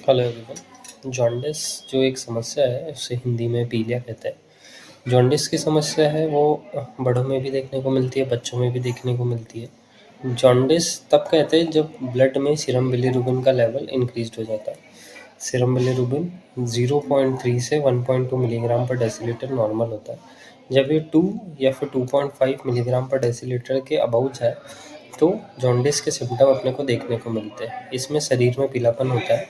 Hello everyone. Jaundice जो एक समस्या है उसे हिंदी में पीलिया कहते हैं। जॉन्डिस की समस्या है वो बड़ों में भी देखने को मिलती है, बच्चों में भी देखने को मिलती है। जॉन्डिस तब कहते हैं जब ब्लड में सीरम बिलीरुबिन का लेवल इंक्रीज हो जाता है। सीरम बिलीरुबिन 0.3 से 1.2 मिलीग्राम पर डेसीलीटर नॉर्मल होता है। जब ये 2 या फिर 2.5 मिलीग्राम पर डेसीलीटर के अबाउ जाए तो जॉन्डिस के सिम्टम अपने को देखने को मिलते हैं। इसमें शरीर में पीलापन होता है।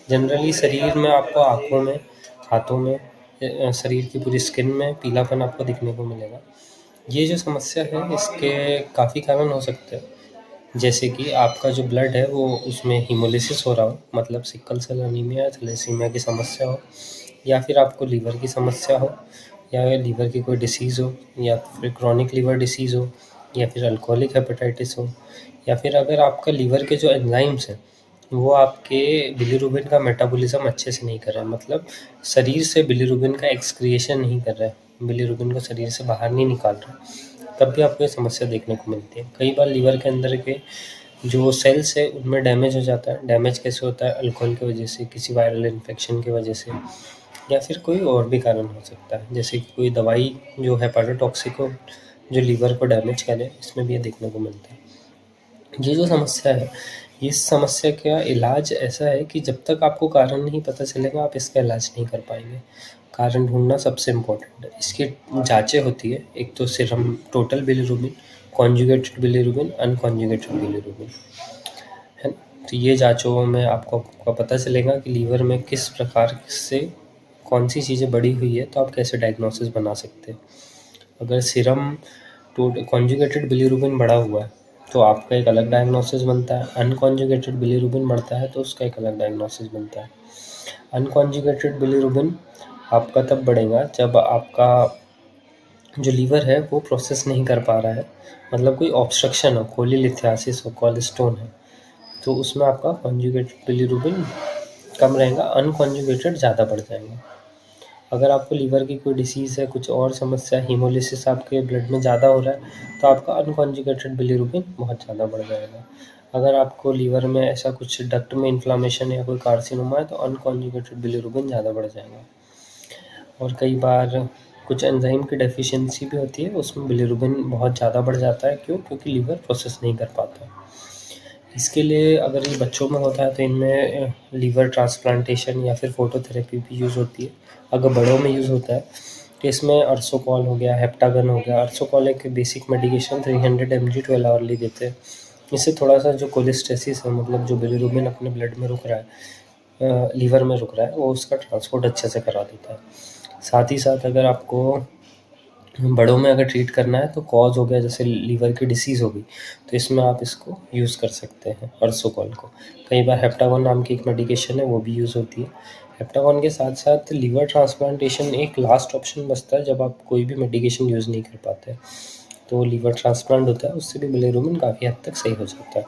जनरली शरीर में आपको आँखों में, हाथों में, शरीर की पूरी स्किन में पीलापन आपको दिखने को मिलेगा। ये जो समस्या है इसके काफ़ी कारण हो सकते हैं, जैसे कि आपका जो ब्लड है वो उसमें हीमोलिसिस हो रहा हो, मतलब सिकल सेल एनीमिया या थैलेसीमिया की समस्या हो, या फिर आपको लीवर की समस्या हो, या लीवर की कोई डिसीज़ हो, या फिर क्रॉनिक लीवर डिसीज़ हो, या फिर अल्कोहलिक हेपेटाइटिस हो, या फिर अगर आपका लीवर के जो एंजाइम्स हैं वो आपके बिलीरुबिन का मेटाबॉलिज्म अच्छे से नहीं कर रहा है, मतलब शरीर से बिलीरुबिन का एक्सक्रिएशन नहीं कर रहा है, बिलीरुबिन को शरीर से बाहर नहीं निकाल रहा है, तब भी आपको ये समस्या देखने को मिलती है। कई बार लीवर के अंदर के जो सेल्स है उनमें डैमेज हो जाता है। डैमेज कैसे होता है? अल्कोहल की वजह से, किसी वायरल इन्फेक्शन की वजह से, या फिर कोई और भी कारण हो सकता है, जैसे कि कोई दवाई जो हेपाटोटॉक्सिक हो जो लीवर को डैमेज करे, इसमें भी ये देखने को मिलता है। ये जो समस्या है, इस समस्या का इलाज ऐसा है कि जब तक आपको कारण नहीं पता चलेगा आप इसका इलाज नहीं कर पाएंगे। कारण ढूंढना सबसे इम्पोर्टेंट है। इसकी जांचें होती है, एक तो serum total bilirubin, conjugated bilirubin, unconjugated bilirubin, है ना। तो ये जांचों में आपको पता चलेगा कि लीवर में किस प्रकार से कौन सी चीज़ें बढ़ी हुई है, तो आप कैसे डायग्नोसिस बना सकते हैं। अगर सीरम कॉन्जुगेटेड बिलीरुबिन बढ़ा हुआ है तो आपका एक अलग डायग्नोसिस बनता है। अनकॉन्जुगेटेड बिलीरुबिन बढ़ता है तो उसका एक अलग डायग्नोसिस बनता है। अनकॉन्जुगेटेड बिलीरुबिन आपका तब बढ़ेगा जब आपका जो लीवर है वो प्रोसेस नहीं कर पा रहा है, मतलब कोई ऑब्स्ट्रक्शन हो, कोलिलिथियासिस हो, कोलेस्टोन है, तो उसमें आपका कॉन्जुगेटेड बिलीरुबिन कम रहेगा, अनकॉन्जुगेटेड ज़्यादा बढ़ जाएगा। अगर आपको लीवर की कोई डिसीज़ है, कुछ और समस्या, हीमोलिसिस आपके ब्लड में ज़्यादा हो रहा है, तो आपका अनकॉन्जुगेटेड बिलीरुबिन बहुत ज़्यादा बढ़ जाएगा। अगर आपको लीवर में ऐसा कुछ डक्ट में इन्फ्लामेशन या कोई कार्सिनोमा है तो अनकॉन्जुगेटेड बिलीरुबिन ज़्यादा बढ़ जाएगा। और कई बार कुछ एंजाइम की डेफिशिएंसी भी होती है, उसमें बिलीरुबिन बहुत ज़्यादा बढ़ जाता है। क्यों? क्योंकि लीवर प्रोसेस नहीं कर पाता। इसके लिए अगर ये बच्चों में होता है तो इनमें लीवर ट्रांसप्लांटेशन या फिर फोटोथेरेपी भी यूज़ होती है। अगर बड़ों में यूज़ होता है तो इसमें अर्सोकॉल हो गया, हेप्टागन हो गया। अर्सोकॉल एक बेसिक मेडिकेशन 300 mg 12 आवरली देते हैं। इससे थोड़ा सा जो कोलेस्टेसिस है, मतलब जो बिलीरुबिन अपने ब्लड में रुक रहा है, लीवर में रुक रहा है, वो उसका ट्रांसपोर्ट अच्छे से करा देता है। साथ ही साथ अगर आपको बड़ों में अगर ट्रीट करना है तो कॉज हो गया, जैसे लीवर की डिसीज़ हो गई, तो इसमें आप इसको यूज़ कर सकते हैं अर्सोकॉल को। कई बार हेप्टागोन नाम की एक मेडिकेशन है वो भी यूज़ होती है। हेप्टागोन के साथ साथ लीवर ट्रांसप्लांटेशन एक लास्ट ऑप्शन बचता है जब आप कोई भी मेडिकेशन यूज़ नहीं कर पाते, तो लीवर ट्रांसप्लांट होता है, उससे भी बिलीरुबिन काफ़ी हद तक सही हो जाता है।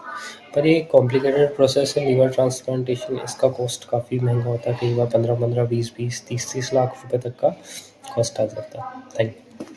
पर ये कॉम्प्लिकेटेड प्रोसेस है लीवर ट्रांसप्लांटेशन, इसका कॉस्ट काफ़ी महंगा होता है। कई बार 15-15, 20-20, 30-30 लाख रुपए तक का कॉस्ट आ जाता है। Thank you.